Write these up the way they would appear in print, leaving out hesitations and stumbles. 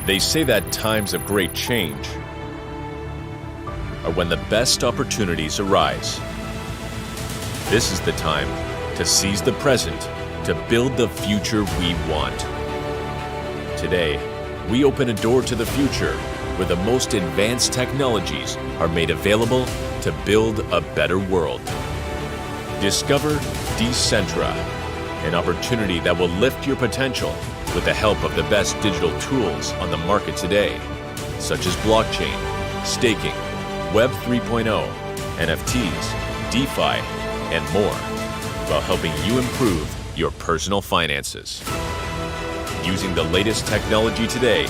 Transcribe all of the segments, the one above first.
They say that times of great change are when the best opportunities arise. This is the time to seize the present, to build the future we want. Today, we open a door to the future where the most advanced technologies are made available to build a better world. Discover Decentra, an opportunity that will lift your potential with the help of the best digital tools on the market today, such as blockchain, staking, Web 3.0, NFTs, DeFi, and more, while helping you improve your personal finances. Using the latest technology today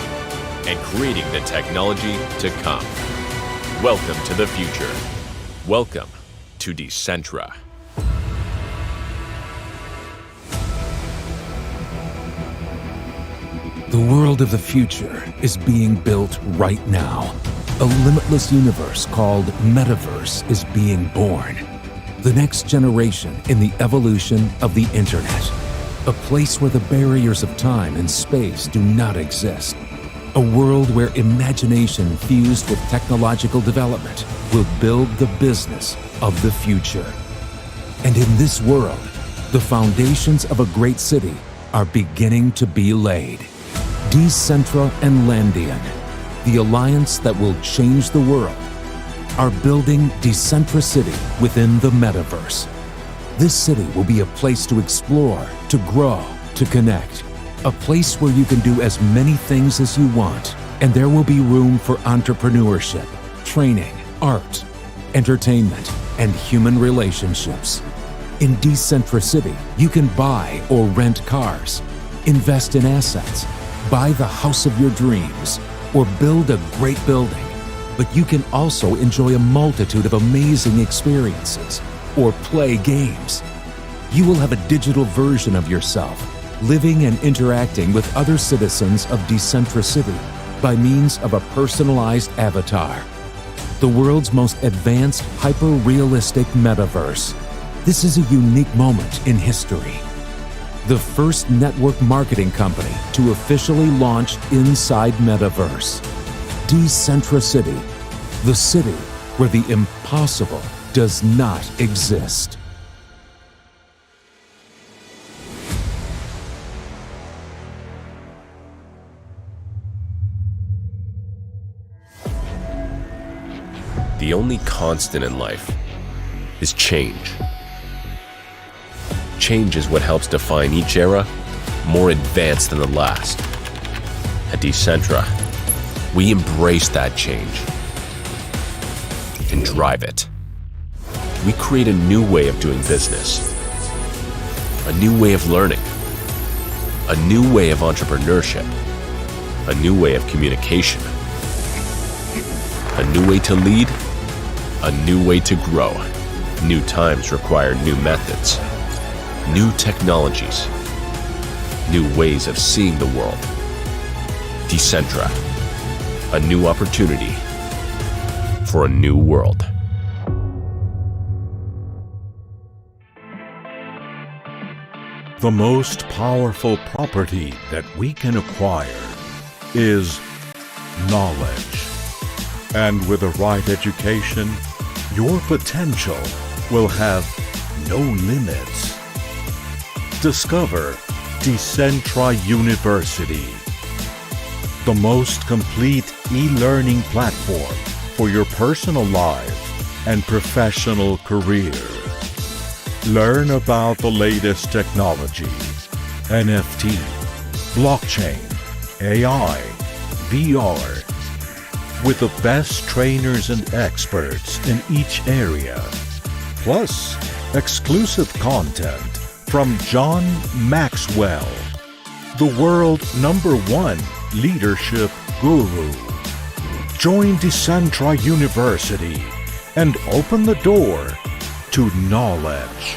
and creating the technology to come. Welcome to the future. Welcome to Decentra. The world of the future is being built right now. A limitless universe called Metaverse is being born. The next generation in the evolution of the Internet. A place where the barriers of time and space do not exist. A world where imagination fused with technological development will build the business of the future. And in this world, the foundations of a great city are beginning to be laid. Decentra and Landian, the alliance that will change the world, are building Decentra City within the Metaverse. This city will be a place to explore, to grow, to connect. A place where you can do as many things as you want, and there will be room for entrepreneurship, training, art, entertainment, and human relationships. In Decentra City, you can buy or rent cars, invest in assets, buy the house of your dreams, or build a great building. But you can also enjoy a multitude of amazing experiences or play games. You will have a digital version of yourself, living and interacting with other citizens of Decentra City by means of a personalized avatar. The world's most advanced, hyper-realistic metaverse. This is a unique moment in history. The first network marketing company to officially launch inside Metaverse. Decentra City, the city where the impossible does not exist. The only constant in life is change. Change is what helps define each era more advanced than the last. At Decentra, we embrace that change and drive it. We create a new way of doing business, a new way of learning, a new way of entrepreneurship, a new way of communication, a new way to lead, a new way to grow. New times require new methods, new technologies, new ways of seeing the world. Decentra, a new opportunity for a new world. The most powerful property that we can acquire is knowledge. And with the right education, your potential will have no limits. Discover Decentra University, the most complete e-learning platform for your personal life and professional career. Learn about the latest technologies, NFT, blockchain, AI, VR, with the best trainers and experts in each area, plus exclusive content from John Maxwell, the world #1 leadership guru. Join Decentra University and open the door to knowledge.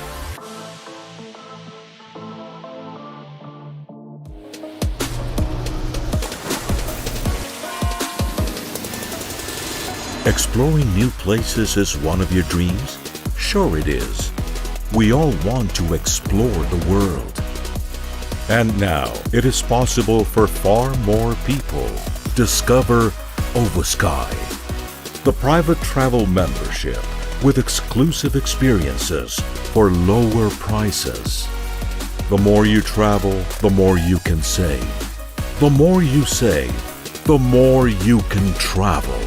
Exploring new places is one of your dreams? Sure it is. We all want to explore the world. And now it is possible for far more people. Discover Oversky, the private travel membership with exclusive experiences for lower prices. The more you travel, the more you can save. The more you save, the more you can travel.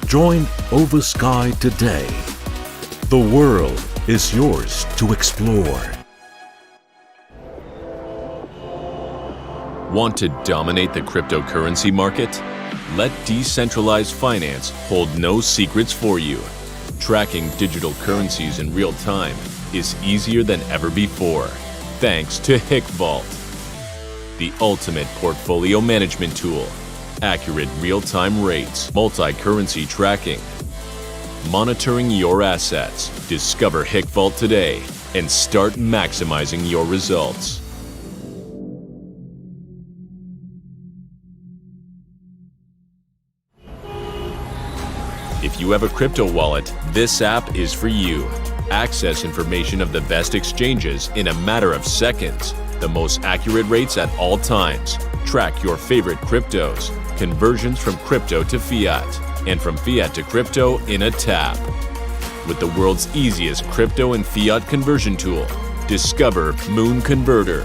Join Oversky today. The world is yours to explore. Want to dominate the cryptocurrency market? Let decentralized finance hold no secrets for you. Tracking digital currencies in real time is easier than ever before, thanks to HickVault, the ultimate portfolio management tool. Accurate real-time rates, multi-currency tracking, monitoring your assets. Discover HickVault today and start maximizing your results. If you have a crypto wallet, this app is for you. Access information of the best exchanges in a matter of seconds. The most accurate rates at all times. Track your favorite cryptos. Conversions from crypto to fiat. And from fiat to crypto in a tap. With the world's easiest crypto and fiat conversion tool, discover Moon Converter.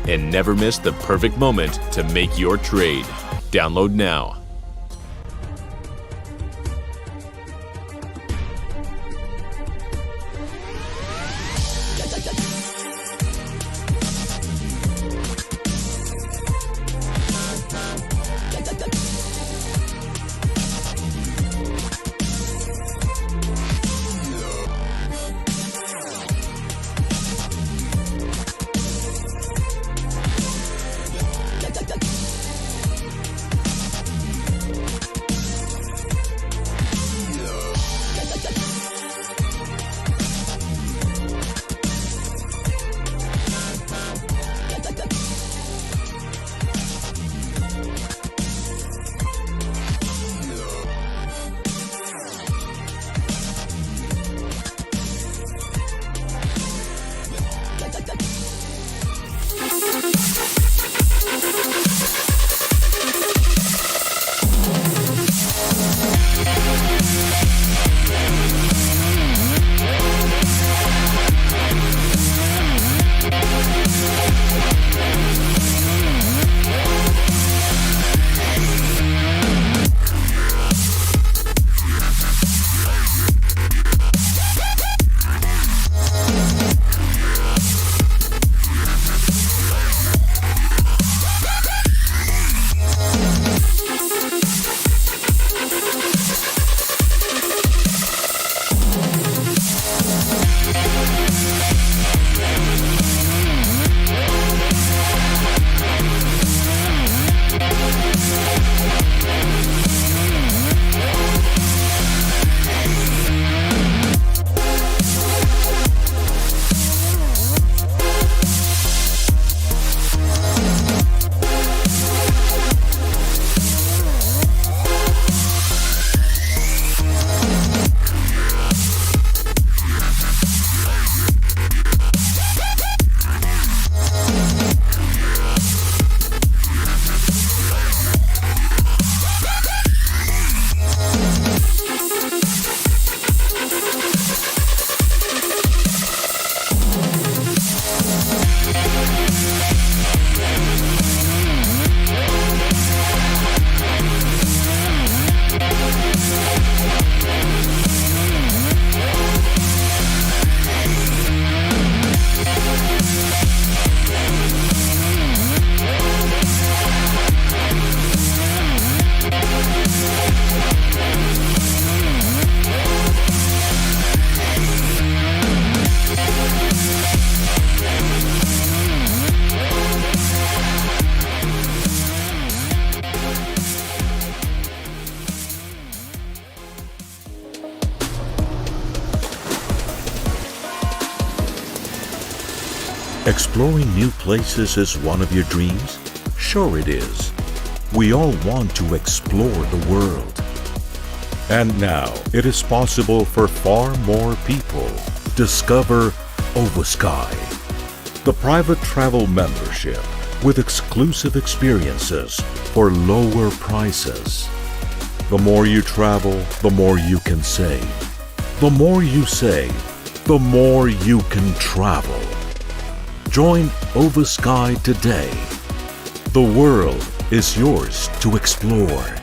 And never miss the perfect moment to make your trade. Download now. Exploring new places is one of your dreams? Sure it is. We all want to explore the world. And now it is possible for far more people. Discover Oversky, the private travel membership with exclusive experiences for lower prices. The more you travel, the more you can save. The more you save, the more you can travel. Join Ovasky today. The world is yours to explore.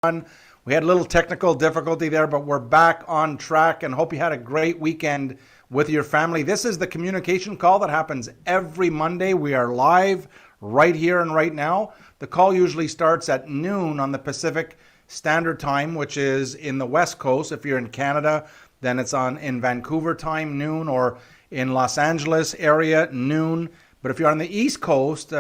We had a little technical difficulty there, but we're back on track and hope you had a great weekend with your family. This is the communication call that happens every Monday. We are live right here and right now. The call usually starts at noon on the Pacific Standard Time, which is in the West Coast. If you're in Canada, then it's in Vancouver time, noon, or in Los Angeles area, noon. But if you're on the East Coast,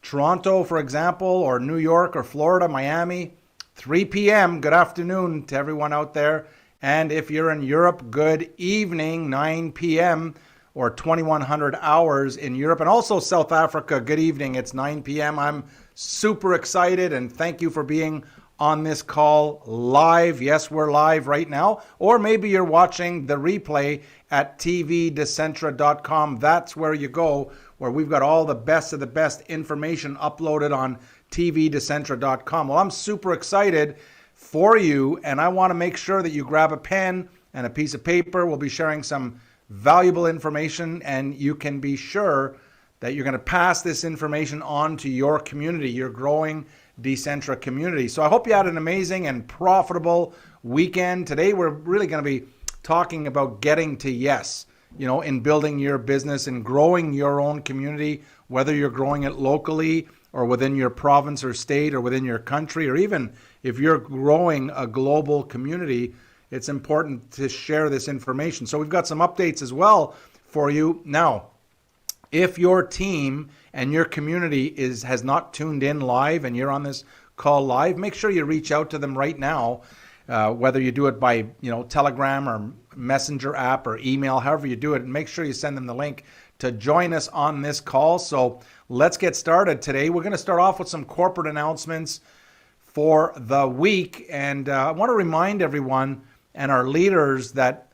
Toronto, for example, or New York or Florida, Miami, 3 p.m., good afternoon to everyone out there. And if you're in Europe, good evening, 9 p.m. or 2100 hours in Europe. And also South Africa, good evening, it's 9 p.m. I'm super excited and thank you for being on this call live. Yes, we're live right now. Or maybe you're watching the replay at TVDecentra.com. That's where you go, where we've got all the best of the best information uploaded on TVDecentra.com. Well, I'm super excited for you, and I want to make sure that you grab a pen and a piece of paper. We'll be sharing some valuable information, and you can be sure that you're going to pass this information on to your community, your growing Decentra community. So I hope you had an amazing and profitable weekend. Today, we're really going to be talking about getting to yes, in building your business and growing your own community, whether you're growing it locally or within your province or state or within your country, or even if you're growing a global community, it's important to share this information. So we've got some updates as well for you. Now, if your team and your community has not tuned in live and you're on this call live, make sure you reach out to them right now, whether you do it by Telegram or Messenger app or email, however you do it, and make sure you send them the link to join us on this call. So let's get started today. We're going to start off with some corporate announcements for the week. And I want to remind everyone and our leaders that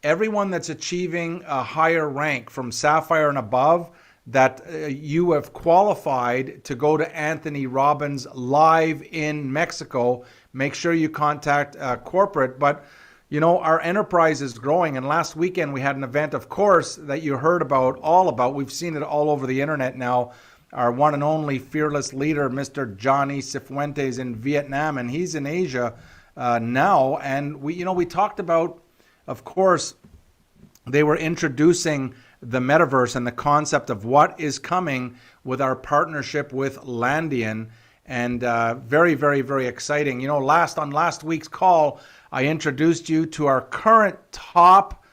everyone that's achieving a higher rank from Sapphire and above, that you have qualified to go to Anthony Robbins live in Mexico. Make sure you contact corporate. But our enterprise is growing, and last weekend we had an event, of course, that you heard all about. We've seen it all over the internet now. Our one and only fearless leader, Mr. Johnny Cifuentes in Vietnam, and he's in Asia now. And we talked about, of course, they were introducing the metaverse and the concept of what is coming with our partnership with Landian, and very, very, very exciting. On last week's call, I introduced you to our current top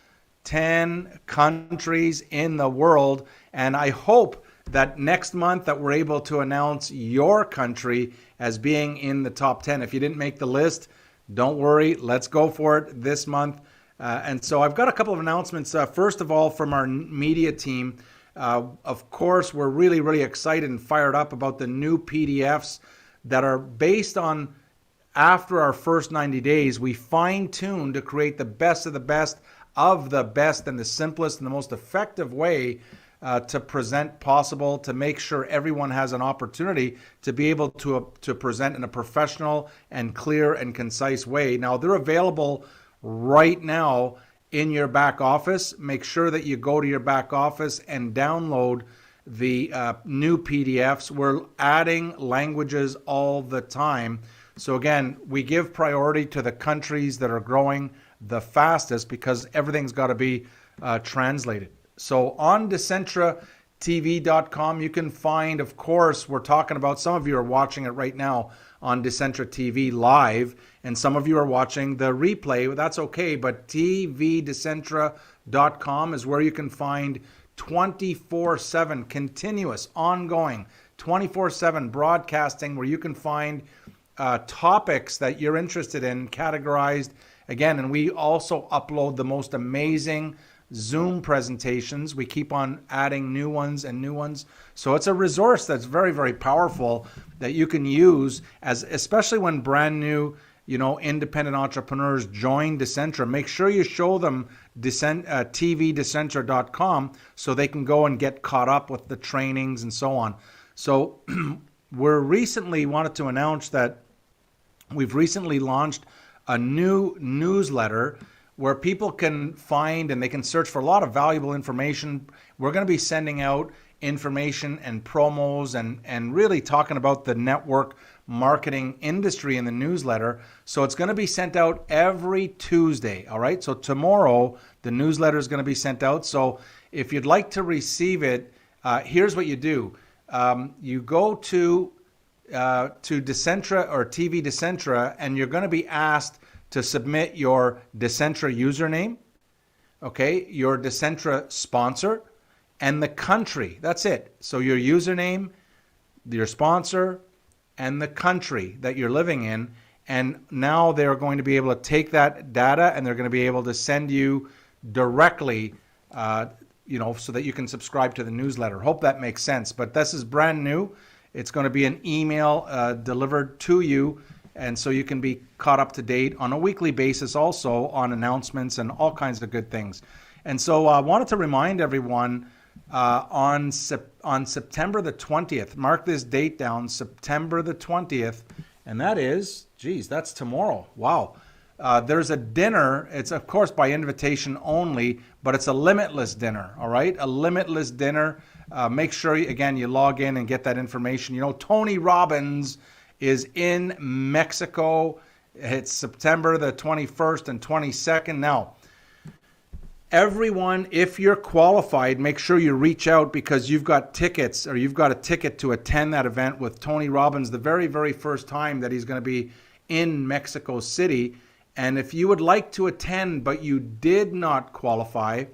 10 countries in the world, and I hope that next month that we're able to announce your country as being in the top 10. If you didn't make the list, don't worry, let's go for it this month. And so I've got a couple of announcements. First of all, from our media team, of course, we're really, really excited and fired up about the new PDFs that are based on, after our first 90 days, we fine-tuned to create the best of the best and the simplest and the most effective way to present possible, to make sure everyone has an opportunity to be able to present in a professional and clear and concise way. Now, they're available right now in your back office. Make sure that you go to your back office and download the new PDFs. We're adding languages all the time. So again, we give priority to the countries that are growing the fastest because everything's got to be translated. So on DecentraTV.com, you can find, of course, we're talking about, some of you are watching it right now on Decentra TV live, and some of you are watching the replay. That's okay, but TVDecentra.com is where you can find 24/7 continuous, ongoing, 24/7 broadcasting, where you can find topics that you're interested in, categorized again. And we also upload the most amazing Zoom presentations. We keep on adding new ones and new ones. So it's a resource that's very, very powerful that you can use, especially when brand new, independent entrepreneurs join Decentra. Make sure you show them TVDecentra.com so they can go and get caught up with the trainings and so on. So we're recently wanted to announce that we've recently launched a new newsletter where people can find and they can search for a lot of valuable information. We're going to be sending out information and promos and really talking about the network marketing industry in the newsletter. So it's going to be sent out every Tuesday. All right. So tomorrow the newsletter is going to be sent out. So if you'd like to receive it, here's what you do. You go to Decentra or TVDecentra, and you're going to be asked to submit your Decentra username, okay, your Decentra sponsor, and the country. That's it. So your username, your sponsor, and the country that you're living in. And now they're going to be able to take that data and they're going to be able to send you directly, so that you can subscribe to the newsletter. Hope that makes sense. But this is brand new. It's going to be an email delivered to you. And so you can be caught up to date on a weekly basis also on announcements and all kinds of good things. And so I wanted to remind everyone on September the 20th, mark this date down, September the 20th, and that is, that's tomorrow. Wow. There's a dinner. It's, of course, by invitation only, but it's a limitless dinner, all right? A limitless dinner. Make sure, again, you log in and get that information. You know, Tony Robbins is in Mexico. It's September the 21st and 22nd. Now, everyone, if you're qualified, make sure you reach out because you've got tickets or you've got a ticket to attend that event with Tony Robbins the very, very first time that he's going to be in Mexico City. And if you would like to attend but you did not qualify,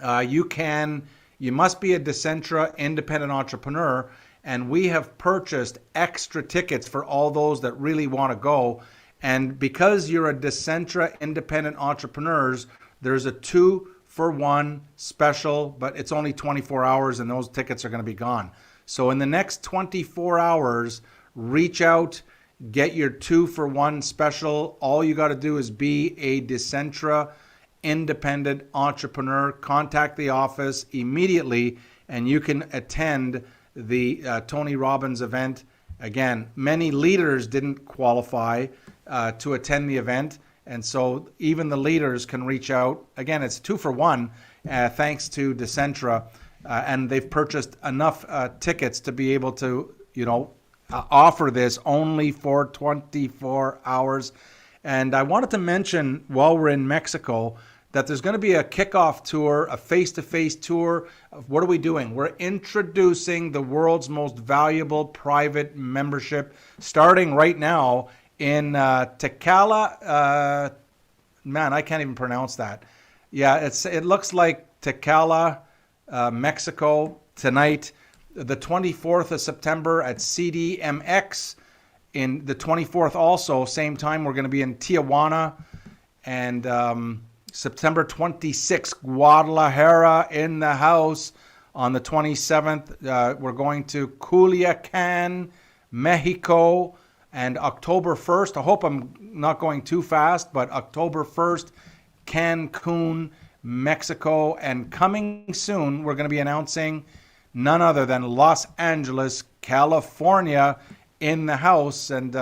you must be a Decentra independent entrepreneur, and we have purchased extra tickets for all those that really want to go. And because you're a Decentra independent entrepreneurs, there's a 2-for-1 special, but it's only 24 hours and those tickets are going to be gone. So in the next 24 hours, reach out, get your 2-for-1 special. All you got to do is be a Decentra independent entrepreneur. Contact the office immediately and you can attend the Tony Robbins event. Again, many leaders didn't qualify to attend the event. And so even the leaders can reach out. Again, it's 2-for-1 thanks to Decentra. And they've purchased enough tickets to be able to, offer this only for 24 hours. And I wanted to mention while we're in Mexico that there's going to be a kickoff tour, a face-to-face tour. What are we doing? We're introducing the world's most valuable private membership starting right now in Tecala. Man, I can't even pronounce that. Yeah, it looks like Tecala, Mexico tonight. The 24th of September at CDMX. In the 24th also, same time, we're going to be in Tijuana. And September 26th, Guadalajara in the house. On the 27th, we're going to Culiacan, Mexico. And October 1st, I hope I'm not going too fast, but October 1st, Cancun, Mexico. And coming soon, we're going to be announcing none other than Los Angeles, California in the house. And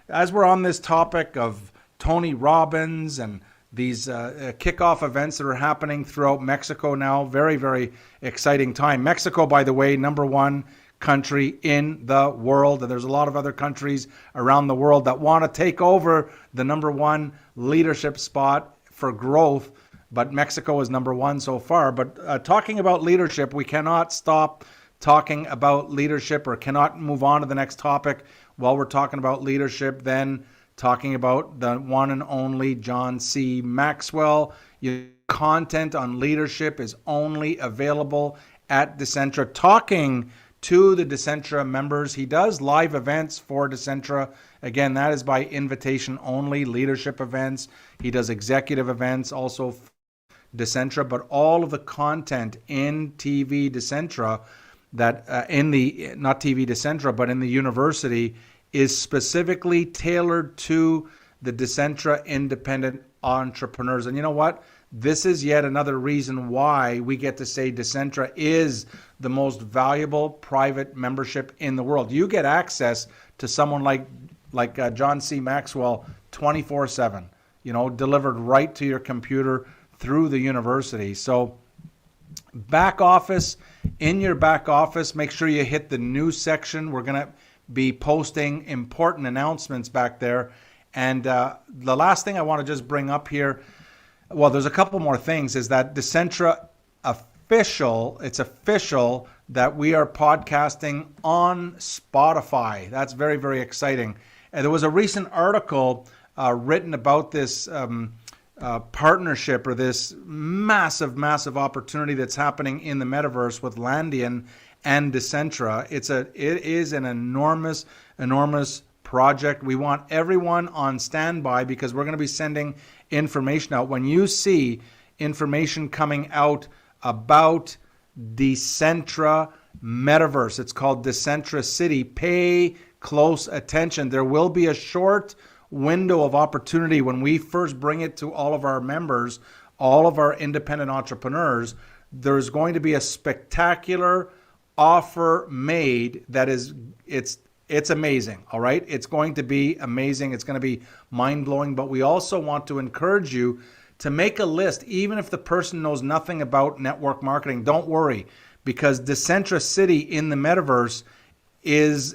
as we're on this topic of Tony Robbins and these kickoff events that are happening throughout Mexico now, very, very exciting time. Mexico, by the way, #1 country in the world. And there's a lot of other countries around the world that want to take over the #1 leadership spot for growth. But Mexico is #1 so far. But talking about leadership, we cannot stop talking about leadership or cannot move on to the next topic while we're talking about leadership. Then talking about the one and only John C. Maxwell. Content on leadership is only available at Decentra. Talking to the Decentra members. He does live events for Decentra. Again, that is by invitation only, leadership events. He does executive events, also Decentra, but all of the content in TVDecentra that not TVDecentra, but in the university is specifically tailored to the Decentra independent entrepreneurs. And you know what? This is yet another reason why we get to say Decentra is the most valuable private membership in the world. You get access to someone like John C. Maxwell 24/7, delivered right to your computer through the university. So Back office, in your back office, make sure you hit the news section. We're going to be posting important announcements back there. And the last thing I want to just bring up here, well, there's a couple more things, is that Decentra it's official that we are podcasting on Spotify. That's very, very exciting. And there was a recent article written about this partnership, or this massive, massive opportunity that's happening in the metaverse with Landian and Decentra. It is an enormous, enormous project. We want everyone on standby because we're going to be sending information out. When you see information coming out about Decentra Metaverse, it's called Decentra City, pay close attention. There will be a short window of opportunity when we first bring it to all of our members, all of our independent entrepreneurs. There's going to be a spectacular offer made that is, it's amazing, all right? It's going to be amazing. It's going to be mind-blowing, but we also want to encourage you to make a list, even if the person knows nothing about network marketing. Don't worry, because Decentra City in the metaverse is,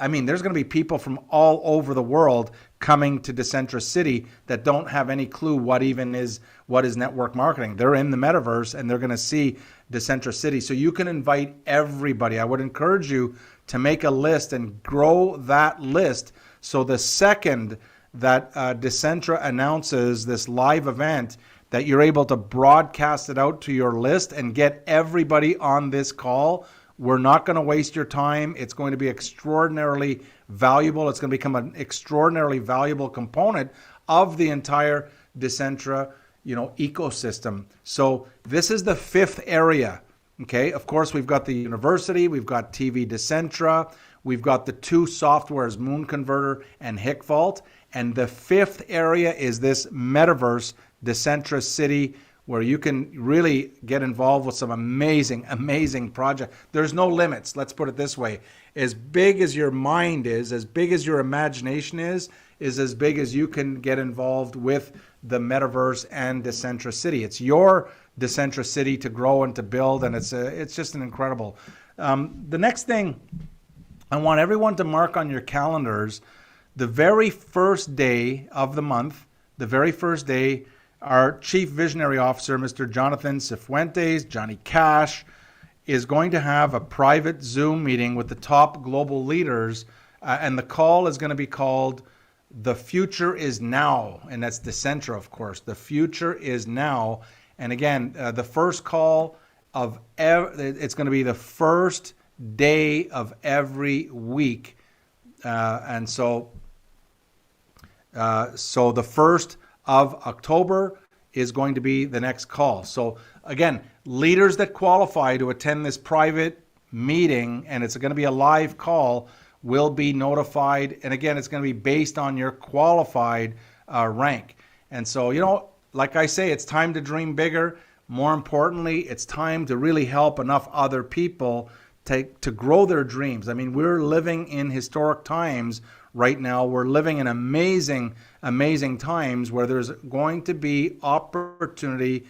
I mean, there's going to be people from all over the world coming to Decentra City that don't have any clue what is network marketing. They're in the metaverse and they're going to see Decentra City. So you can invite everybody. I would encourage you to make a list and grow that list. So the second that Decentra announces this live event, that you're able to broadcast it out to your list and get everybody on this call. We're not going to waste your time. It's going to be extraordinarily valuable. It's going to become an extraordinarily valuable component of the entire Decentra, ecosystem. So this is the fifth area. Okay. Of course, we've got the university, we've got TVDecentra, we've got the two softwares, Moon Converter and Hick Vault. And the fifth area is this metaverse, Decentra City, where you can really get involved with some amazing, amazing projects. There's no limits. Let's put it this way. As big as your mind is, as big as your imagination is as big as you can get involved with the metaverse and Decentra City. It's your Decentra City to grow and to build, and it's just an incredible. The next thing I want everyone to mark on your calendars, the very first day of the month, the very first day, our Chief Visionary Officer, Mr. Jonathan Cifuentes, Johnny Cash, is going to have a private Zoom meeting with the top global leaders, and the call is going to be called The Future is Now, and that's Decentra, of course. The Future is Now. And again, the first call of it's going to be the first day of every week, and so the 1st of October is going to be the next call. So again, leaders that qualify to attend this private meeting, and it's going to be a live call, will be notified. And again, it's going to be based on your qualified rank. And so, like I say, it's time to dream bigger. More importantly, it's time to really help enough other people to grow their dreams. I mean, we're living in historic times right now. We're living in amazing, amazing times where there's going to be opportunity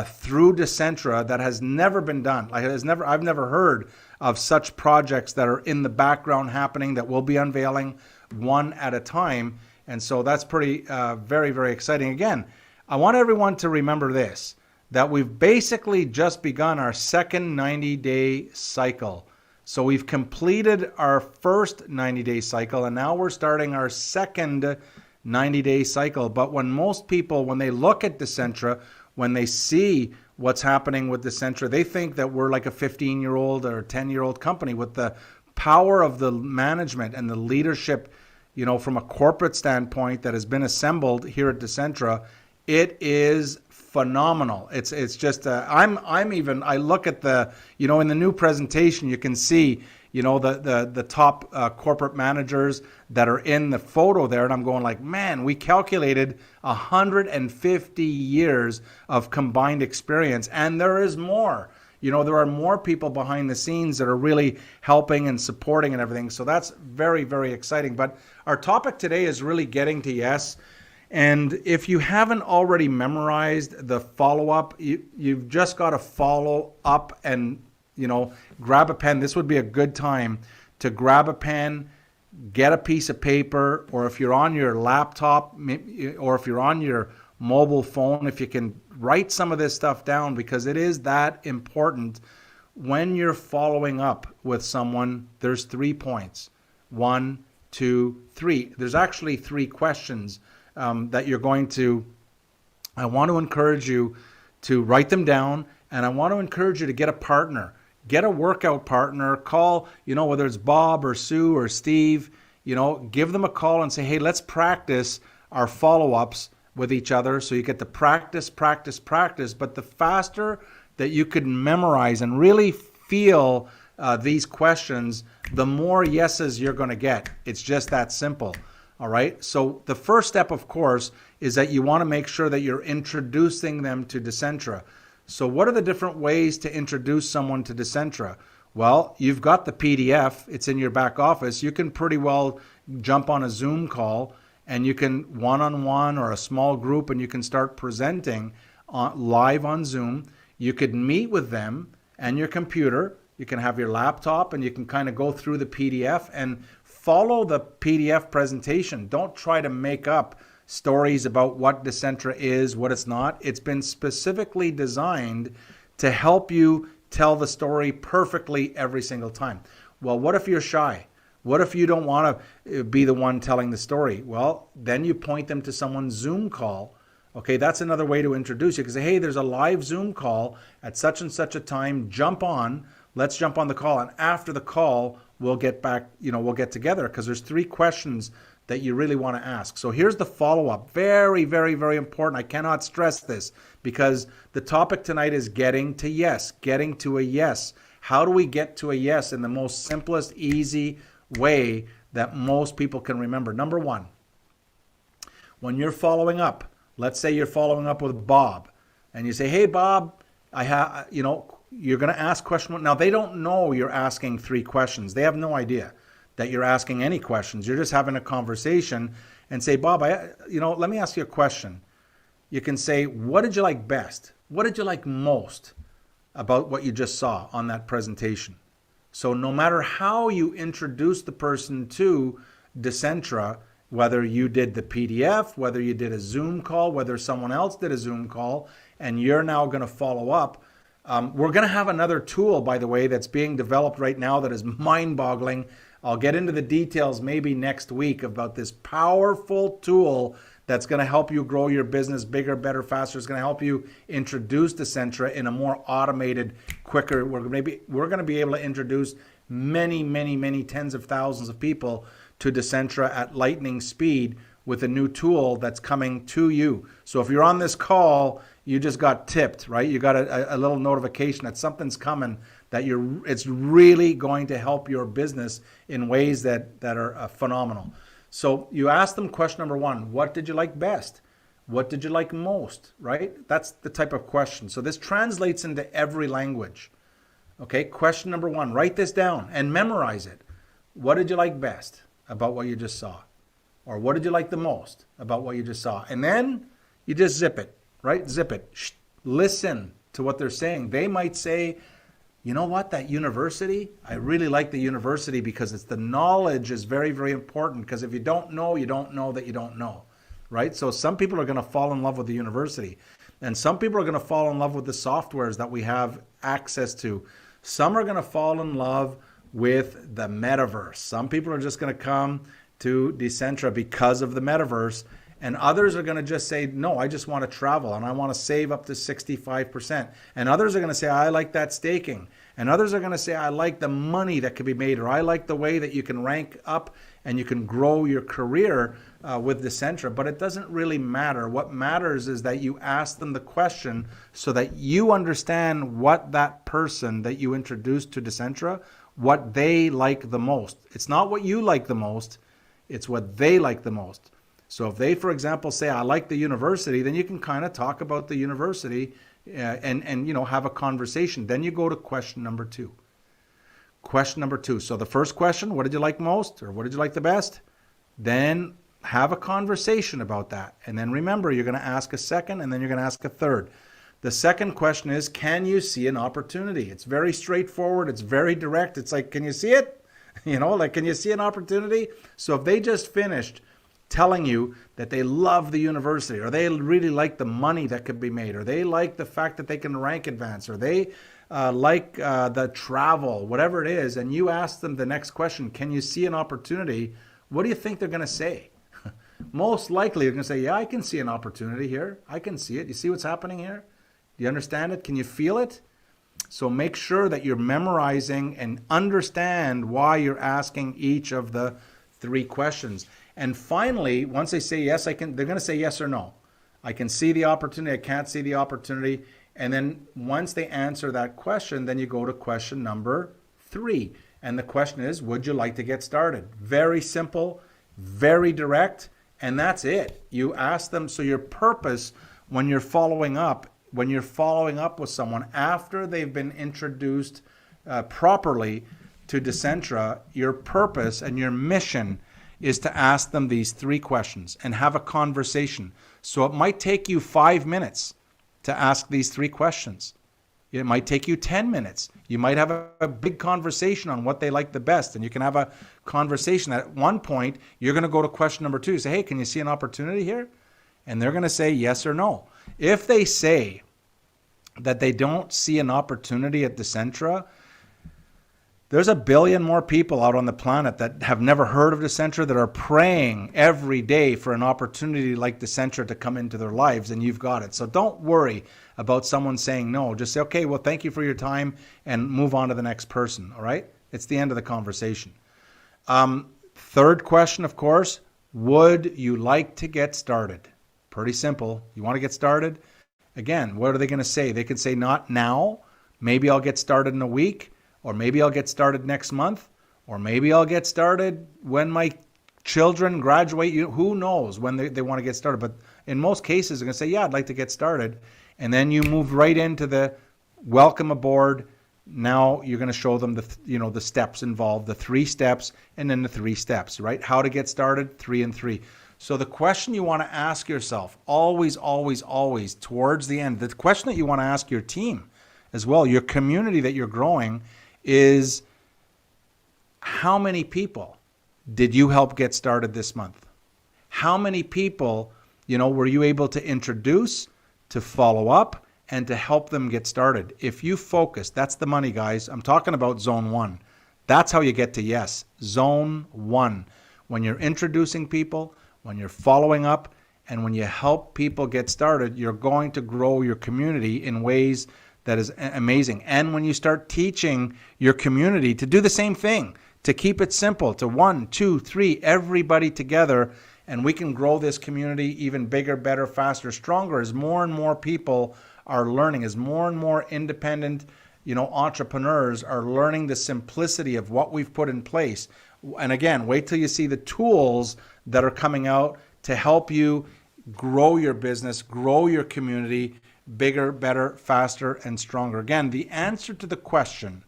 through Decentra that has never been done. I've never heard of such projects that are in the background happening that we'll be unveiling one at a time. And so that's pretty, very, very exciting. Again, I want everyone to remember this, that we've basically just begun our second 90-day cycle. So we've completed our first 90-day cycle, and now we're starting our second 90-day cycle. But when most people, when they look at Decentra, when they see what's happening with Decentra, they think that we're like a 15-year-old or 10-year-old company. With the power of the management and the leadership, from a corporate standpoint that has been assembled here at Decentra, it is phenomenal. It's just I look at the in the new presentation, you can see the top corporate managers that are in the photo there, and I'm going like, man, we calculated 150 years of combined experience, and there is more. There are more people behind the scenes that are really helping and supporting and everything. So that's very, very exciting. But our topic today is really getting to yes. And if you haven't already memorized the follow-up, you've just got to follow up and, grab a pen. This would be a good time to grab a pen, get a piece of paper, or if you're on your laptop, or if you're on your mobile phone, if you can write some of this stuff down, because it is that important. When you're following up with someone, there's 3 points. 1, 2, 3. There's actually 3 questions that you're going to, I want to encourage you to write them down, and I want to encourage you to get a partner. Get a workout partner. Call, whether it's Bob or Sue or Steve, give them a call and say, hey, let's practice our follow-ups with each other. So you get to practice. But the faster that you can memorize and really feel these questions, the more yeses you're going to get. It's just that simple. All right. So the first step, of course, is that you want to make sure that you're introducing them to Decentra. So what are the different ways to introduce someone to Decentra? Well, you've got the PDF. It's in your back office. You can pretty well jump on a Zoom call, and you can one-on-one or a small group, and you can start presenting live on Zoom. You could meet with them and your computer. You can have your laptop, and you can kind of go through the PDF and follow the PDF presentation. Don't try to make up stories about what Decentra is, what it's not. It's been specifically designed to help you tell the story perfectly every single time. Well, what if you're shy? What if you don't want to be the one telling the story? Well, then you point them to someone's Zoom call. Okay, that's another way to introduce you. You can say, hey, there's a live Zoom call at such and such a time. Jump on. Let's jump on the call. And after the call, we'll get back, we'll get together, because there's 3 questions that you really want to ask. So here's the follow-up. Very, very, very important. I cannot stress this, because the topic tonight is getting to yes, getting to a yes. How do we get to a yes in the most simplest, easy way that most people can remember? Number 1, when you're following up, let's say you're following up with Bob, and you say, hey, Bob, you're going to ask question 1. Now, they don't know you're asking 3 questions. They have no idea that you're asking any questions. You're just having a conversation, and say, Bob, let me ask you a question. You can say, what did you like best? What did you like most about what you just saw on that presentation? So no matter how you introduce the person to Decentra, whether you did the PDF, whether you did a Zoom call, whether someone else did a Zoom call, and you're now going to follow up, we're going to have another tool, by the way, that's being developed right now that is mind-boggling. I'll get into the details maybe next week about this powerful tool that's going to help you grow your business bigger, better, faster. It's going to help you introduce Decentra in a more automated, quicker. We're going to be able to introduce many, many, many tens of thousands of people to Decentra at lightning speed with a new tool that's coming to you. So if you're on this call, you just got tipped, right? You got a little notification that something's coming, that it's really going to help your business in ways that are phenomenal. So you ask them question number 1, what did you like best? What did you like most, right? That's the type of question. So this translates into every language. Okay, question number 1, write this down and memorize it. What did you like best about what you just saw? Or what did you like the most about what you just saw? And then you just zip it, right? Zip it. Shh. Listen to what they're saying. They might say, you know what, that university, I really like the university because it's the knowledge is very, very important, because if you don't know that you don't know, right? So some people are going to fall in love with the university, and some people are going to fall in love with the softwares that we have access to. Some are going to fall in love with the metaverse. Some people are just going to come to Decentra because of the metaverse, and others are going to just say, no, I just want to travel and I want to save up to 65%. And others are going to say, I like that staking. And others are going to say, I like the money that could be made, or I like the way that you can rank up and you can grow your career with Decentra. But it doesn't really matter. What matters is that you ask them the question so that you understand what that person that you introduced to Decentra, what they like the most. It's not what you like the most, it's what they like the most. So if they, for example, say, I like the university, then you can kind of talk about the university and have a conversation. Then you go to question number 2. Question number 2. So the first question, what did you like most, or what did you like the best? Then have a conversation about that. And then remember, you're going to ask a second and then you're going to ask a third. The second question is, can you see an opportunity? It's very straightforward. It's very direct. It's like, can you see it? Can you see an opportunity? So if they just finished telling you that they love the university, or they really like the money that could be made, or they like the fact that they can rank advance, or they like the travel, whatever it is, and you ask them the next question, can you see an opportunity? What do you think they're going to say? Most likely they're going to say, yeah, I can see an opportunity here. I can see it. You see what's happening here? Do you understand it? Can you feel it? So make sure that you're memorizing and understand why you're asking each of the 3 questions. And finally, once they say yes, they're going to say yes or no. I can see the opportunity. I can't see the opportunity. And then once they answer that question, then you go to question number 3. And the question is, would you like to get started? Very simple, very direct, and that's it. You ask them, so your purpose when you're following up with someone after they've been introduced properly to Decentra, your purpose and your mission is to ask them these 3 questions and have a conversation. So it might take you 5 minutes to ask these 3 questions. It might take you 10 minutes. You might have a big conversation on what they like the best, and you can have a conversation. At one point, you're going to go to question number 2. Say, hey, can you see an opportunity here? And they're going to say yes or no. If they say that they don't see an opportunity at Decentra, there's a billion more people out on the planet that have never heard of Decentra, that are praying every day for an opportunity like Decentra to come into their lives, and you've got it. So don't worry about someone saying no. Just say, okay, well, thank you for your time, and move on to the next person, all right? It's the end of the conversation. Third question, of course, would you like to get started? Pretty simple. You want to get started? Again, what are they going to say? They could say not now. Maybe I'll get started in a week, or maybe I'll get started next month, or maybe I'll get started when my children graduate. Who knows when they want to get started? But in most cases, they're going to say, yeah, I'd like to get started. And then you move right into the welcome aboard. Now you're going to show them the steps involved, the 3 steps, and then the 3 steps, right? How to get started, 3 and 3. So the question you want to ask yourself, always, always, always, towards the end, the question that you want to ask your team as well, your community that you're growing, is how many people did you help get started this month? How many people, were you able to introduce, to follow up, and to help them get started? If you focus, that's the money, guys. I'm talking about zone 1. That's how you get to yes. Zone 1. When you're introducing people, when you're following up, and when you help people get started, you're going to grow your community in ways that is amazing. And when you start teaching your community to do the same thing, to keep it simple, to 1, 2, 3, everybody together, and we can grow this community even bigger, better, faster, stronger, as more and more people are learning, as more and more independent, entrepreneurs are learning the simplicity of what we've put in place. And again, wait till you see the tools that are coming out to help you grow your business, grow your community, bigger, better, faster, and stronger. Again, the answer to the question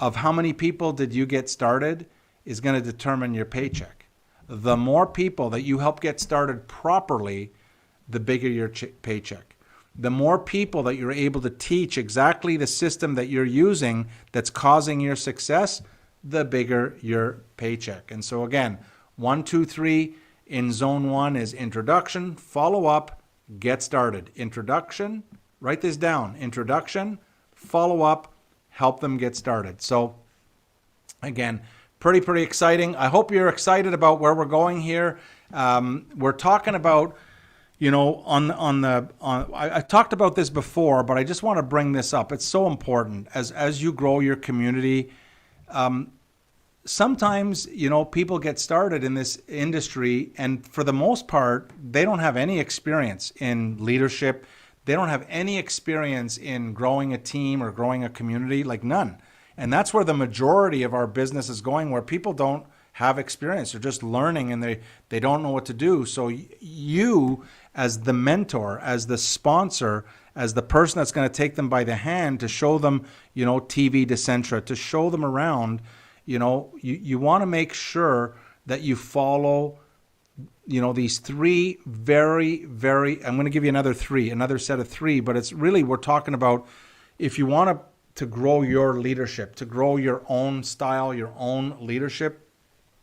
of how many people did you get started is going to determine your paycheck. The more people that you help get started properly, the bigger your paycheck. The more people that you're able to teach exactly the system that you're using that's causing your success, the bigger your paycheck. And so again, 1, 2, 3 in zone 1 is introduction, follow up, get started. Introduction, write this down. Introduction, follow up, help them get started. So again, pretty exciting. I hope you're excited about where we're going here. We're talking about, I talked about this before, but I just want to bring this up. It's so important as you grow your community. Sometimes, people get started in this industry, and for the most part, they don't have any experience in leadership. They don't have any experience in growing a team or growing a community, like none. And that's where the majority of our business is going, where people don't have experience. They're just learning and they don't know what to do. So you, as the mentor, as the sponsor, as the person that's going to take them by the hand to show them, TVDecentra, to show them around, you want to make sure that you follow these three very, I'm going to give you another set of three, but it's really, we're talking about if you want to grow your leadership, to grow your own style, your own leadership,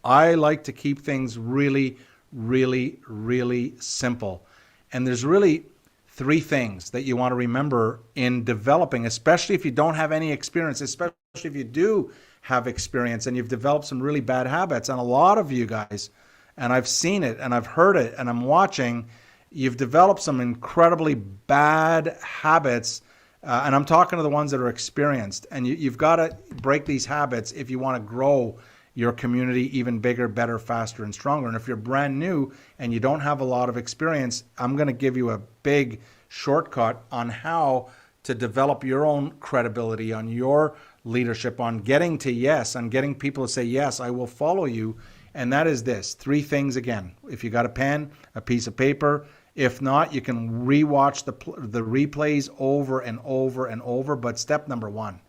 I like to keep things really, really, really simple. And there's really three things that you want to remember in developing, especially if you don't have any experience, especially if you do have experience and you've developed some really bad habits. And a lot of you guys, and I've seen it and I've heard it and I'm watching, you've developed some incredibly bad habits. And I'm talking to the ones that are experienced. And you've got to break these habits if you want to grow your community even bigger, better, faster, and stronger. And if you're brand new and you don't have a lot of experience, I'm going to give you a big shortcut on how to develop your own credibility, on your leadership, on getting to yes, on getting people to say, yes, I will follow you. And that is this, three things again. If you got a pen, a piece of paper, if not, you can rewatch the replays over and over and over. But step number one,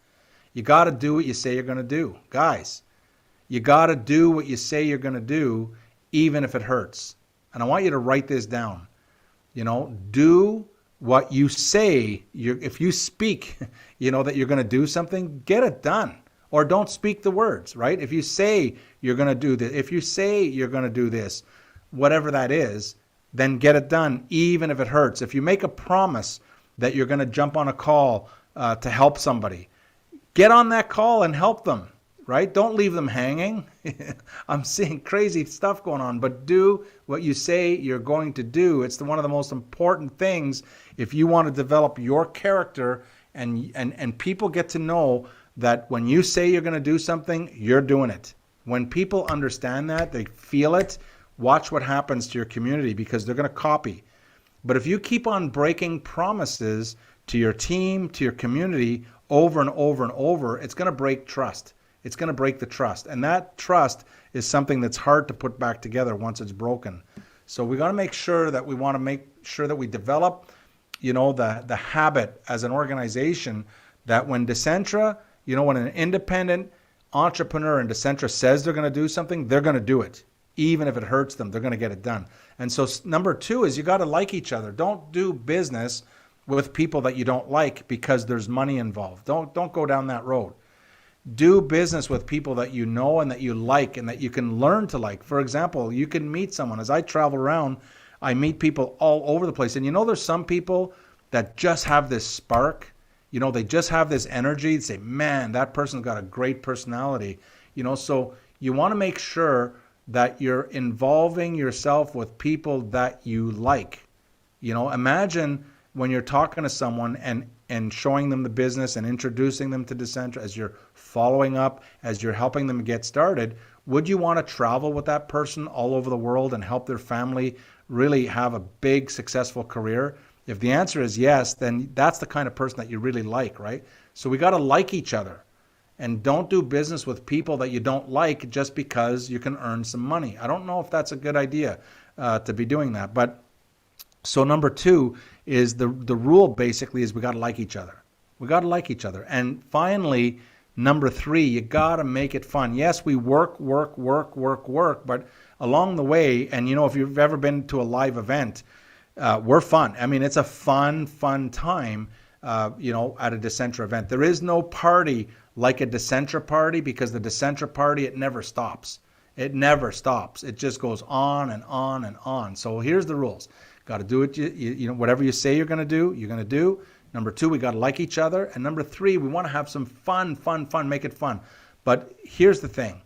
you got to do what you say you're going to do. Guys, you got to do what you say you're going to do, even if it hurts. And I want you to write this down. Do what you say. If you speak, that you're going to do something, get it done. Or don't speak the words, right? If you say you're going to do this, if you say you're going to do this, whatever that is, then get it done, even if it hurts. If you make a promise that you're going to jump on a call to help somebody, get on that call and help them, right? Don't leave them hanging. I'm seeing crazy stuff going on, but do what you say you're going to do. It's one of the most important things if you want to develop your character and people get to know that when you say you're going to do something, you're doing it. When people understand that, they feel it, watch what happens to your community because they're going to copy. But if you keep on breaking promises to your team, to your community over and over and over, it's going to break trust. It's going to break the trust. And that trust is something that's hard to put back together once it's broken. So we got to make sure that we develop, the habit as an organization that when Decentra, when an independent entrepreneur in Decentra says they're going to do something, they're going to do it. Even if it hurts them, they're going to get it done. And so number two is you got to like each other. Don't do business with people that you don't like because there's money involved. Don't go down that road. Do business with people that you know and that you like and that you can learn to like. For example, you can meet someone. As I travel around, I meet people all over the place. And there's some people that just have this spark. They just have this energy. They say, man, that person's got a great personality. So you want to make sure that you're involving yourself with people that you like. Imagine when you're talking to someone and showing them the business and introducing them to Decentra, as you're following up, as you're helping them get started, would you want to travel with that person all over the world and help their family really have a big, successful career? If the answer is yes, then that's the kind of person that you really like, right? So we got to like each other. And don't do business with people that you don't like just because you can earn some money. I don't know if that's a good idea to be doing that. But so number two is the rule basically is we got to like each other. We got to like each other. And finally, number three, you got to make it fun. Yes, we work, but along the way, and if you've ever been to a live event, we're fun. I mean, it's a fun time, at a Decentra event. There is no party like a Decentra party because the Decentra party, it never stops. It never stops. It just goes on and on and on. So here's the rules. Got to do it. Whatever you say you're going to do, you're going to do. Number two, we got to like each other. And number three, we want to have some fun, make it fun. But here's the thing.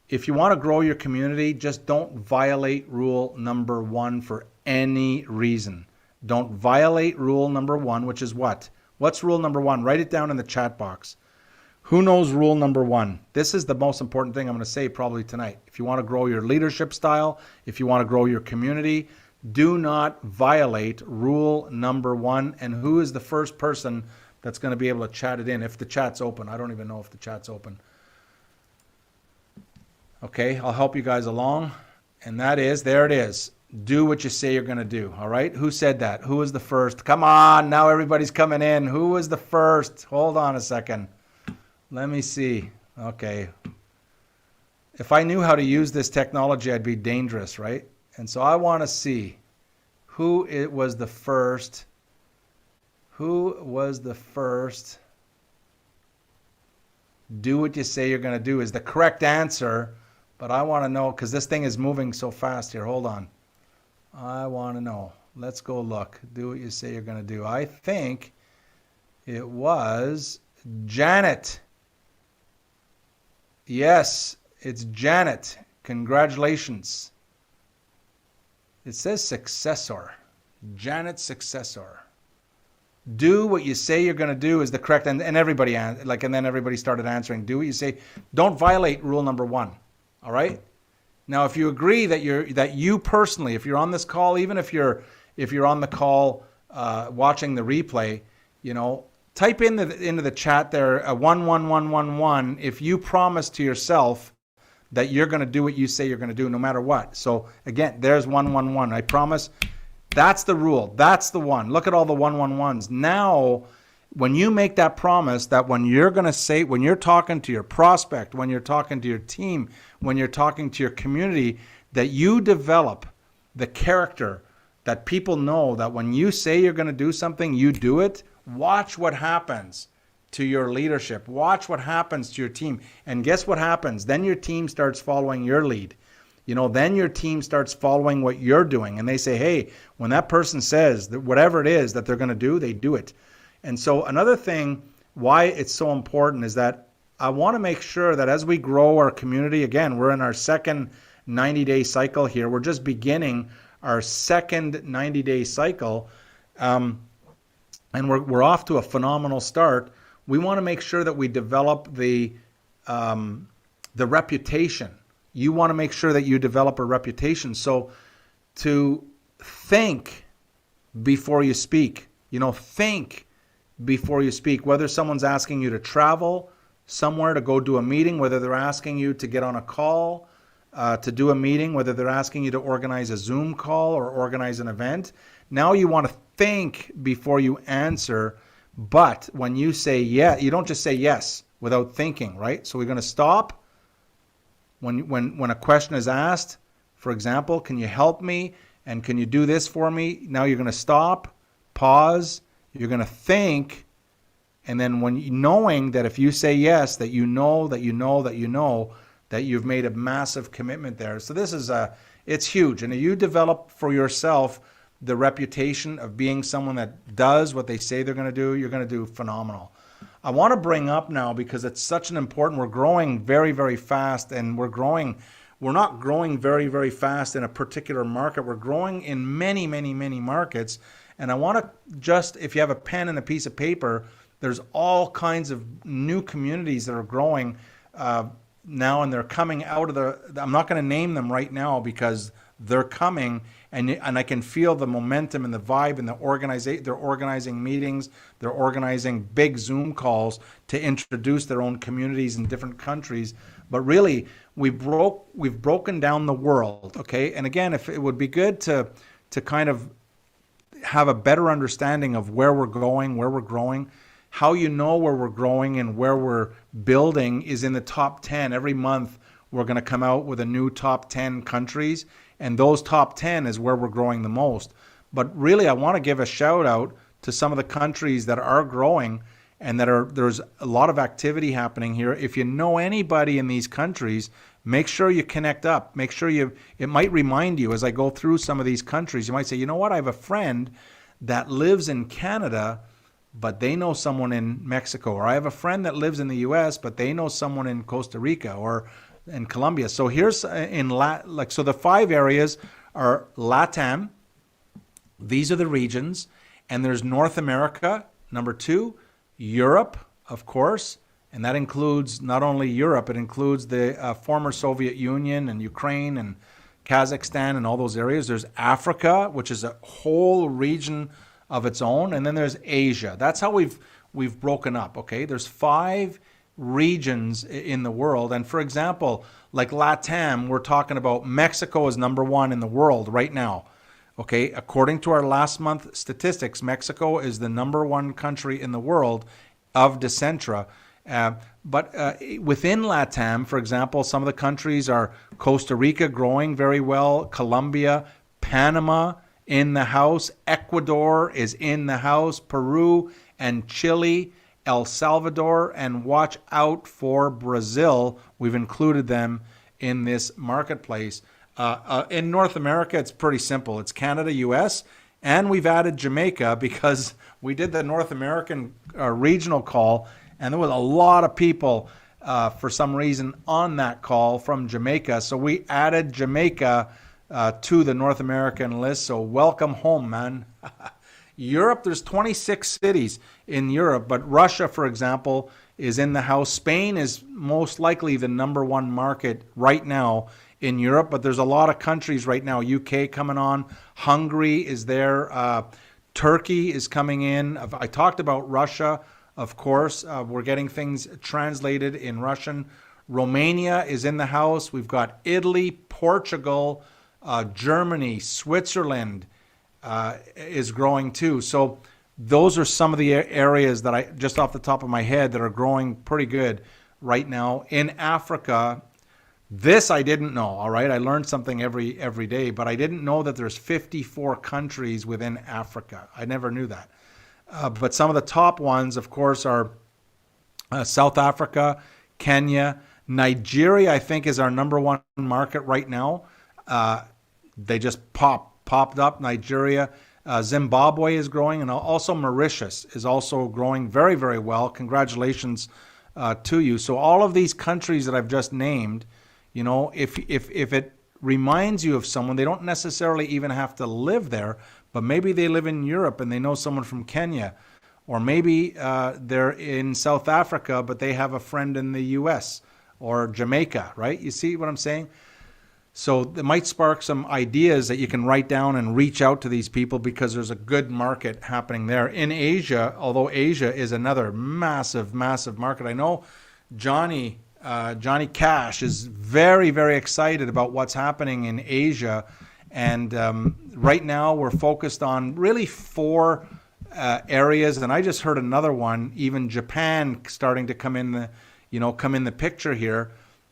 If you want to grow your community, just don't violate rule number one for any reason. Don't violate rule number one, which is what? What's rule number one? Write it down in the chat box. Who knows rule number one? This is the most important thing I'm going to say probably tonight. If you want to grow your leadership style, if you want to grow your community, do not violate rule number one. And who is the first person that's going to be able to chat it in if the chat's open? I don't even know if the chat's open. Okay, I'll help you guys along. And that is, there it is. Do what you say you're going to do. All right. Who said that? Who was the first? Come on. Now everybody's coming in. Who was the first? Hold on a second. Let me see. Okay. If I knew how to use this technology, I'd be dangerous, right? And so I want to see who it was the first. Who was the first? Do what you say you're going to do is the correct answer. But I want to know, because this thing is moving so fast here. Hold on. I want to know. Let's go look. Do what you say you're going to do. I think it was Janet. Yes, it's Janet. Congratulations. It says successor. Janet's successor. Do what you say you're going to do is the correct, and everybody, and then everybody started answering. Do what you say. Don't violate rule number 1. All right. Now, if you agree that you personally, if you're on this call, even if you're on the call watching the replay, type into the chat there 11111 if you promise to yourself that you're going to do what you say you're going to do no matter what. So again, there's 111. I promise. That's the rule. That's the one. Look at all the 111s. Now, when you make that promise that when you're going to say, when you're talking to your prospect, when you're talking to your team, when you're talking to your community, that you develop the character that people know that when you say you're going to do something, you do it. Watch what happens to your leadership. Watch what happens to your team. And guess what happens? Then your team starts following your lead. Then your team starts following what you're doing. And they say, hey, when that person says that whatever it is that they're going to do, they do it. And so another thing why it's so important is that I want to make sure that as we grow our community, again, we're in our second 90-day cycle here. We're just beginning our second 90-day cycle. And we're off to a phenomenal start. We want to make sure that we develop the reputation. You want to make sure that you develop a reputation. So to think before you speak, think before you speak, whether someone's asking you to travel somewhere to go do a meeting, whether they're asking you to get on a call to do a meeting, whether they're asking you to organize a Zoom call or organize an event. Now you want to think before you answer. But when you say yes, you don't just say yes without thinking, right? So we're going to stop. When a question is asked, for example, can you help me? And can you do this for me? Now you're going to stop, pause, you're going to think, and then knowing that if you say yes, that you know that you've made a massive commitment there. So this is it's huge. And if you develop for yourself the reputation of being someone that does what they say they're going to do, you're going to do phenomenal. I want to bring up now, because it's such an important, we're growing very, very fast, and we're not growing very, very fast in a particular market. We're growing in many, many, many markets. And I want to just, if you have a pen and a piece of paper, there's all kinds of new communities that are growing now, and they're coming out of I'm not going to name them right now because they're coming, and I can feel the momentum and the vibe, and they're organizing meetings, they're organizing big Zoom calls to introduce their own communities in different countries. But really, we've broken down the world, okay? And again, if it would be good to kind of have a better understanding of where we're going, where we're growing. How you know where we're growing and where we're building is in the top 10. Every month, we're going to come out with a new top 10 countries, and those top 10 is where we're growing the most. But really, I want to give a shout out to some of the countries that are growing and there's a lot of activity happening here. If you know anybody in these countries, make sure you connect up. Make sure it might remind you as I go through some of these countries. You might say, you know what, I have a friend that lives in Canada, but they know someone in Mexico. Or I have a friend that lives in the US, but they know someone in Costa Rica or in Colombia. So here's so the 5 areas are LATAM. These are the regions. And there's North America, number 2, Europe, of course, and that includes not only Europe, it includes the former Soviet Union and Ukraine and Kazakhstan and all those areas. There's Africa, which is a whole region of its own, and then there's Asia. That's how we've broken up, okay? There's 5 regions in the world, and for example, like LATAM, we're talking about Mexico is number 1 in the world right now. Okay, according to our last month statistics, Mexico is the number 1 country in the world of Decentra. But within LATAM, for example, some of the countries are Costa Rica growing very well, Colombia, Panama in the house, Ecuador is in the house, Peru and Chile, El Salvador, and watch out for Brazil. We've included them in this marketplace. In North America, it's pretty simple. It's Canada, US, and we've added Jamaica because we did the North American regional call, and there was a lot of people for some reason on that call from Jamaica. So we added Jamaica to the North American list. So welcome home, man. Europe, there's 26 cities in Europe, but Russia, for example, is in the house. Spain is most likely the number one market right now in Europe, but there's a lot of countries right now. UK coming on, Hungary is there, Turkey is coming in. I talked about Russia, of course. We're getting things translated in Russian. Romania is in the house. We've got Italy, Portugal, Germany, Switzerland is growing too. So those are some of the areas that I, just off the top of my head, that are growing pretty good right now. In Africa, this I didn't know, all right? I learned something every day, but I didn't know that there's 54 countries within Africa. I never knew that. But some of the top ones, of course, are South Africa, Kenya, Nigeria, I think, is our number one market right now. They just popped up, Nigeria. Zimbabwe is growing, and also Mauritius is also growing very, very well. Congratulations to you. So all of these countries that I've just named, you know, if it reminds you of someone, they don't necessarily even have to live there, but maybe they live in Europe and they know someone from Kenya, or maybe they're in South Africa, but they have a friend in the US or Jamaica, right? You see what I'm saying? So it might spark some ideas that you can write down and reach out to these people, because there's a good market happening there. In Asia, although Asia is another massive, massive market, I know Johnny Cash is very, very excited about what's happening in Asia. And right now we're focused on really 4 areas. And I just heard another one, even Japan starting to come in the picture here.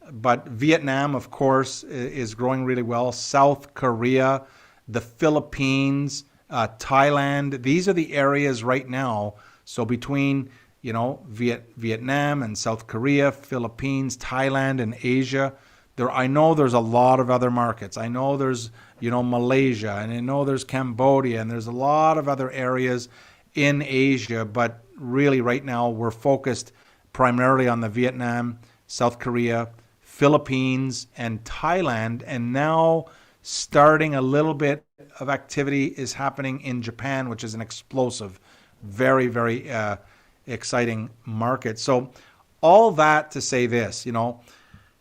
But Vietnam, of course, is growing really well. South Korea, the Philippines, Thailand. These are the areas right now. So between, you know, Vietnam and South Korea, Philippines, Thailand, and Asia, I know there's a lot of other markets. I know there's, you know, Malaysia, and I know there's Cambodia, and there's a lot of other areas in Asia. But really right now we're focused primarily on the Vietnam, South Korea, Philippines, and Thailand. And now starting a little bit of activity is happening in Japan, which is an explosive, very, very exciting market. So all that to say this, you know,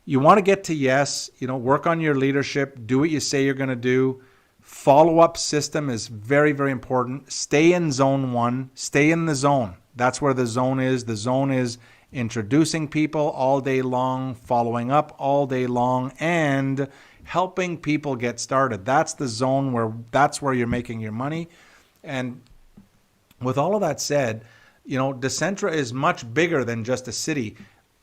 you want to get to yes, you know, work on your leadership, do what you say you're going to do. Follow-up system is very, very important. Stay in zone 1, stay in the zone. That's where the zone is. The zone is introducing people all day long, following up all day long, and helping people get started. That's the zone that's where you're making your money. And with all of that said, you know, Decentra is much bigger than just a city.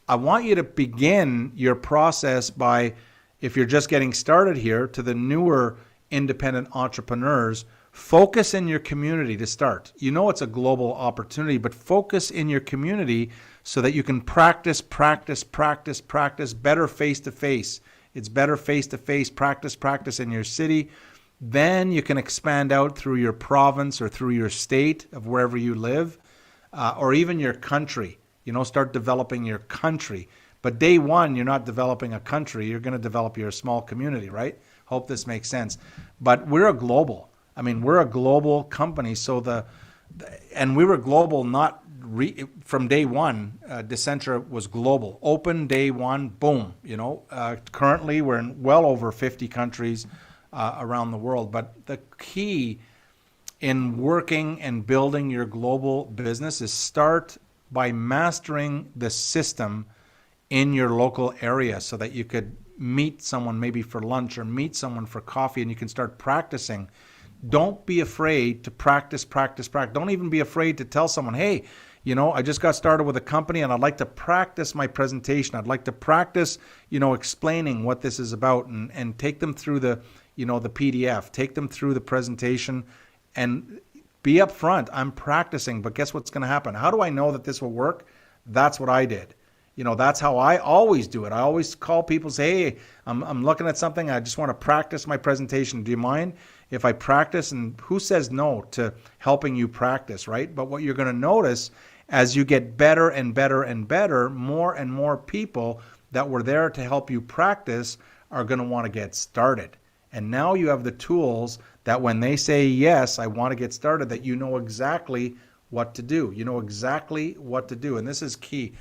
I want you to begin your process by, if you're just getting started here, to the newer independent entrepreneurs, focus in your community to start. You know it's a global opportunity, but focus in your community so that you can practice better face-to-face. It's better face-to-face, practice in your city. Then you can expand out through your province or through your state of wherever you live, or even your country. You know, start developing your country. But day one, you're not developing a country. You're going to develop your small community, right? Hope this makes sense. But we're a global. I mean, we're a global company. So and we were global not from day one. Decentra was global. Open day one, boom. You know, currently we're in well over 50 countries around the world. But the key in working and building your global business is start by mastering the system in your local area, so that you could meet someone maybe for lunch or meet someone for coffee, and you can start practicing. Don't be afraid to practice. Don't even be afraid to tell someone, hey, I just got started with a company and I'd like to practice my presentation. I'd like to practice, explaining what this is about and take them through the PDF, take them through the presentation and be upfront. I'm practicing, but guess what's going to happen? How do I know that this will work? That's what I did. That's how I always do it. I always call people, say, hey, I'm looking at something. I just want to practice my presentation. Do you mind if I practice? And who says no to helping you practice, right? But what you're going to notice as you get better and better and better, more and more people that were there to help you practice are going to want to get started. And now you have the tools that when they say, yes, I want to get started, that you know exactly what to do. You know exactly what to do. And this is key.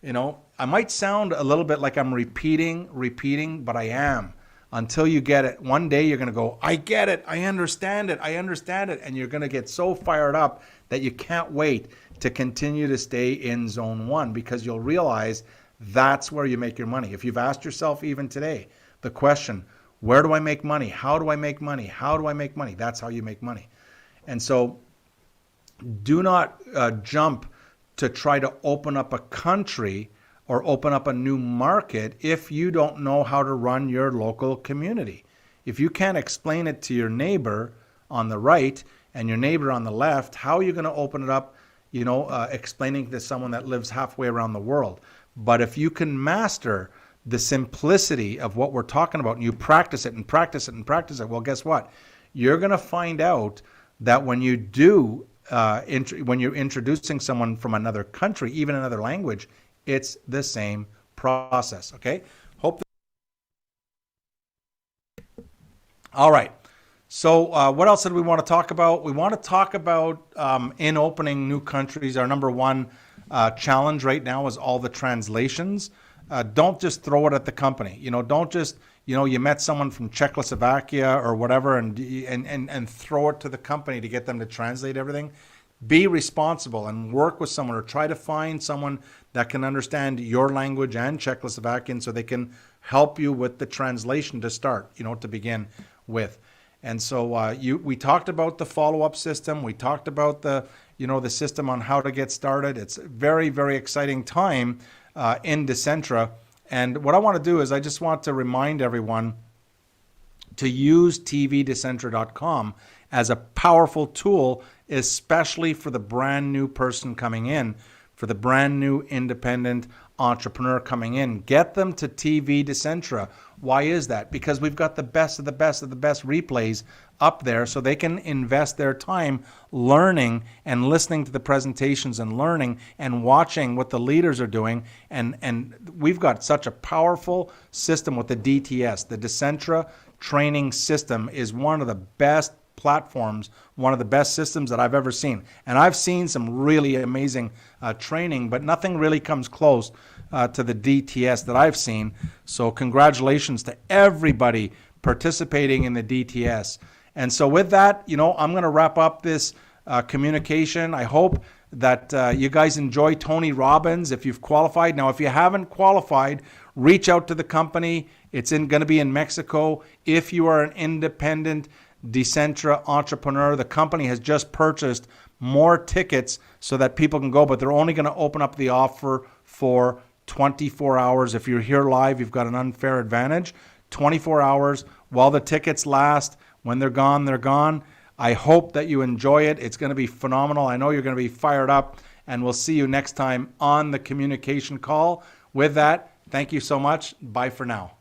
I might sound a little bit like I'm repeating, but I am. Until you get it. One day you're going to go, I get it. I understand it. And you're going to get so fired up that you can't wait to continue to stay in zone one, because you'll realize that's where you make your money. If you've asked yourself even today the question, where do I make money? How do I make money? How do I make money? That's how you make money. And so do not jump to try to open up a country or open up a new market if you don't know how to run your local community. If you can't explain it to your neighbor on the right and your neighbor on the left, how are you going to open it up, explaining to someone that lives halfway around the world? But if you can master the simplicity of what we're talking about and you practice it and practice it and practice it, well, guess what? You're going to find out that when you do, when you're introducing someone from another country, even another language, it's the same process. Okay. All right. So what else did we want to talk about? We want to talk about in opening new countries. Our number one challenge right now is all the translations. Don't just throw it at the company. Don't just, you met someone from Czechoslovakia or whatever and throw it to the company to get them to translate everything. Be responsible and work with someone, or try to find someone that can understand your language and Czechoslovakian so they can help you with the translation to start, to begin with. And so we talked about the follow-up system. We talked about the system on how to get started. It's a very, very exciting time in Decentra. And what I want to do is I just want to remind everyone to use TVDecentra.com as a powerful tool, especially for the brand new person coming in, for the brand new independent entrepreneur coming in. Get them to TV Decentra. Why is that? Because we've got the best of the best of the best replays up there, so they can invest their time learning and listening to the presentations and learning and watching what the leaders are doing. And we've got such a powerful system with the DTS. The Decentra training system is one of the best platforms, one of the best systems that I've ever seen. And I've seen some really amazing training, but nothing really comes close to the DTS that I've seen. So congratulations to everybody participating in the DTS. And so with that, I'm going to wrap up this communication. I hope that you guys enjoy Tony Robbins if you've qualified. Now, if you haven't qualified, reach out to the company. It's going to be in Mexico. If you are an independent Decentra entrepreneur, the company has just purchased more tickets so that people can go, but they're only going to open up the offer for 24 hours. If you're here live, you've got an unfair advantage. 24 hours while the tickets last. When they're gone, they're gone. I hope that you enjoy it. It's going to be phenomenal. I know you're going to be fired up, and we'll see you next time on the communication call. With that, thank you so much. Bye for now.